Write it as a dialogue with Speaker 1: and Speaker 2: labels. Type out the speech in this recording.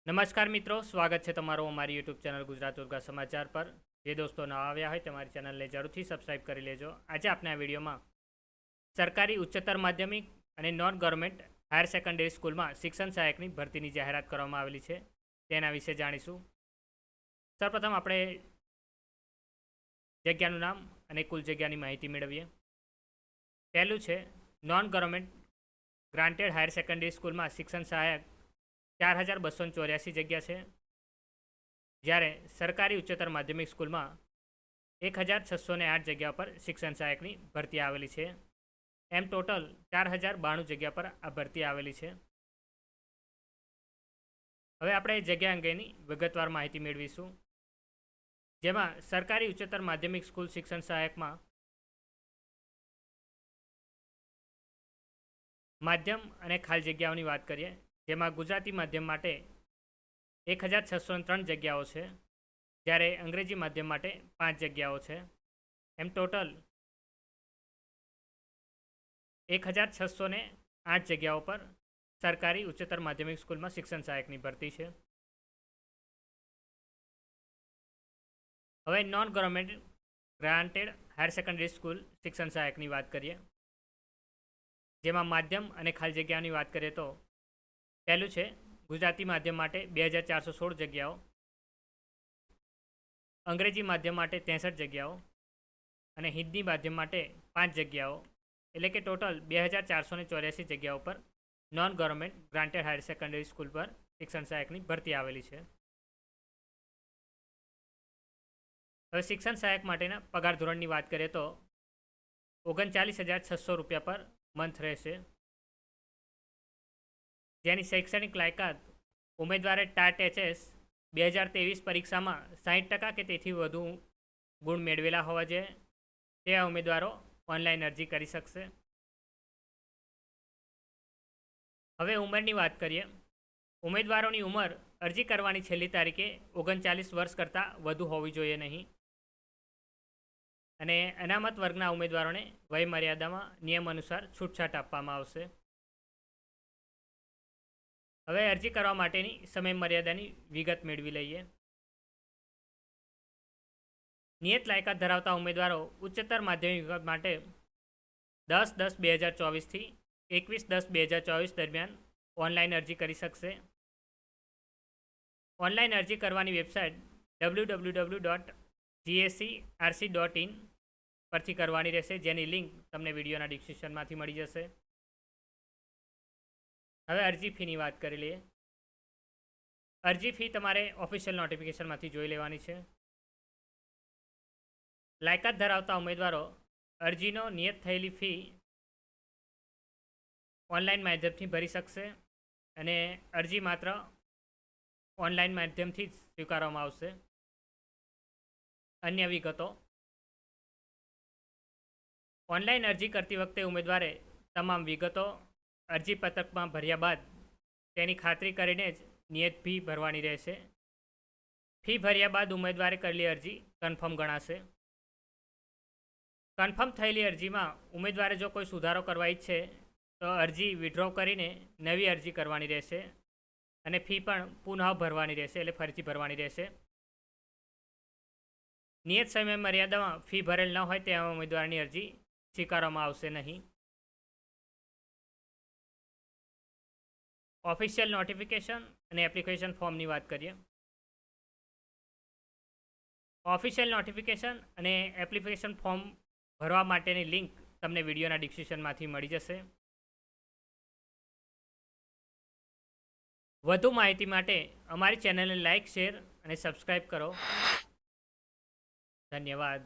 Speaker 1: નમસ્કાર મિત્રો, સ્વાગત છે તમારું અમારી યુટ્યુબ ચેનલ ગુજરાત ઉર્ગા સમાચાર પર। જે દોસ્તો નવા આવ્યા હોય તમારી ચેનલને જરૂરથી સબસ્ક્રાઇબ કરી લેજો। આજે આપણે આ વિડીયોમાં સરકારી ઉચ્ચતર માધ્યમિક અને નોન ગવર્મેન્ટ હાયર સેકન્ડરી સ્કૂલમાં શિક્ષણ સહાયકની ભરતીની જાહેરાત કરવામાં આવેલી છે, તેના વિશે જાણીશું। સૌપ્રથમ આપણે જગ્યાનું નામ અને કુલ જગ્યાની માહિતી મેળવીએ। પહેલું છે non government granted higher secondary સ્કૂલમાં શિક્ષણ સહાયક 4284 જગ્યા છે, જ્યારે સરકારી ઉચ્ચતર માધ્યમિક સ્કૂલમાં 1608 જગ્યા પર શિક્ષણ સહાયકની ભરતી આવેલી છે। એમ ટોટલ 4092 જગ્યા પર આ ભરતી આવેલી છે। હવે આપણે જગ્યા અંગેની વિગતવાર માહિતી મેળવીશું, જેમાં સરકારી ઉચ્ચતર માધ્યમિક સ્કૂલ શિક્ષણ સહાયકમાં માધ્યમ અને ખાલી જગ્યાઓની વાત કરીએ, જેમાં ગુજરાતી માધ્યમ માટે 1603 જગ્યાઓ છે, જ્યારે અંગ્રેજી માધ્યમ માટે 5 જગ્યાઓ છે। એમ ટોટલ 1608 જગ્યાઓ પર સરકારી ઉચ્ચતર માધ્યમિક સ્કૂલમાં શિક્ષણ સહાયકની ભરતી છે। હવે non government granted higher secondary school શિક્ષણ સહાયકની વાત કરીએ, જેમાં માધ્યમ અને ખાલી જગ્યાની વાત કરીએ તો પહેલું છે ગુજરાતી માધ્યમ માટે 2416 જગ્યાઓ, અંગ્રેજી માધ્યમ માટે 63 જગ્યાઓ અને હિન્દી માધ્યમ માટે 5 જગ્યાઓ, એટલે કે ટોટલ 2484 જગ્યાઓ પર non government granted higher secondary school પર શિક્ષણ સહાયકની ભરતી આવેલી છે। હવે શિક્ષણ સહાયક માટેના પગાર ધોરણની વાત કરીએ તો 39,600 રૂપિયા પર મંથ રહેશે, જેની શૈક્ષણિક લાયકાત ઉમેદવારે ટાટ એચએસ 2023 પરીક્ષામાં 60% કે તેથી વધુ ગુણ મેળવેલા હોવા જોઈએ તેવા ઉમેદવારો ઓનલાઈન અરજી કરી શકશે। હવે ઉંમરની વાત કરીએ, ઉમેદવારોની ઉંમર અરજી કરવાની છેલ્લી તારીખે 39 વર્ષ કરતાં વધુ હોવી જોઈએ નહીં, અને અનામત વર્ગના ઉમેદવારોને વય મર્યાદામાં નિયમ અનુસાર છૂટછાટ આપવામાં આવશે। હવે અરજી કરવા માટેની સમય મર્યાદાની વિગત મેળવી લઈએ। નિયત લાયકાત ધરાવતા ઉમેદવારો ઉચ્ચતર માધ્યમિક માટે 10/10/2024 થી 21/10/2024 દરમિયાન ઓનલાઈન અરજી કરી શકશે। ઓનલાઈન અરજી કરવાની વેબસાઇટ www.gscrc.in પરથી કરવાની રહેશે, જેની લિંક તમને વિડીયોના ડિસ્ક્રિપ્શનમાંથી મળી જશે। હવે અરજી ફીની વાત કરી લઈએ। અરજી ફી તમારે ઓફિશિયલ નોટિફિકેશનમાંથી જોઈ લેવાની છે। લાયકાત ધરાવતા ઉમેદવારો અરજીનો નિયત થયેલી ફી ઓનલાઈન માધ્યમથી ભરી શકશે, અને અરજી માત્ર ઓનલાઈન માધ્યમથી જ સ્વીકારવામાં આવશે। અન્ય વિગતો, ઓનલાઈન અરજી કરતી વખતે ઉમેદવારે તમામ વિગતો અરજી પત્રકમાં ભર્યા બાદ તેની ખાતરી કરીને જ નિયત ફી ભરવાની રહેશે। ફી ભર્યા બાદ ઉમેદવારે કરેલી અરજી કન્ફર્મ ગણાશે। કન્ફર્મ થયેલી અરજીમાં ઉમેદવારે જો કોઈ સુધારો કરવા ઈચ્છે તો અરજી વિડ્રો કરીને નવી અરજી કરવાની રહેશે, અને ફી પણ પુનઃ ભરવાની રહેશે, એટલે ફરીથી ભરવાની રહેશે। નિયત સમય મર્યાદામાં ફી ભરેલ ન હોય તેવા ઉમેદવારની અરજી સ્વીકારવામાં આવશે નહીં। ઓફિશિયલ નોટિફિકેશન અને એપ્લિકેશન ફોર્મની વાત કરીએ। ઓફિશિયલ નોટિફિકેશન અને એપ્લિકેશન ફોર્મ ભરવા માટેની લિંક તમને વિડીયોના ડિસ્ક્રિપ્શનમાંથી મળી જશે। વધુ માહિતી માટે અમારી ચેનલને લાઇક, શેર અને સબસ્ક્રાઈબ કરો। ધન્યવાદ।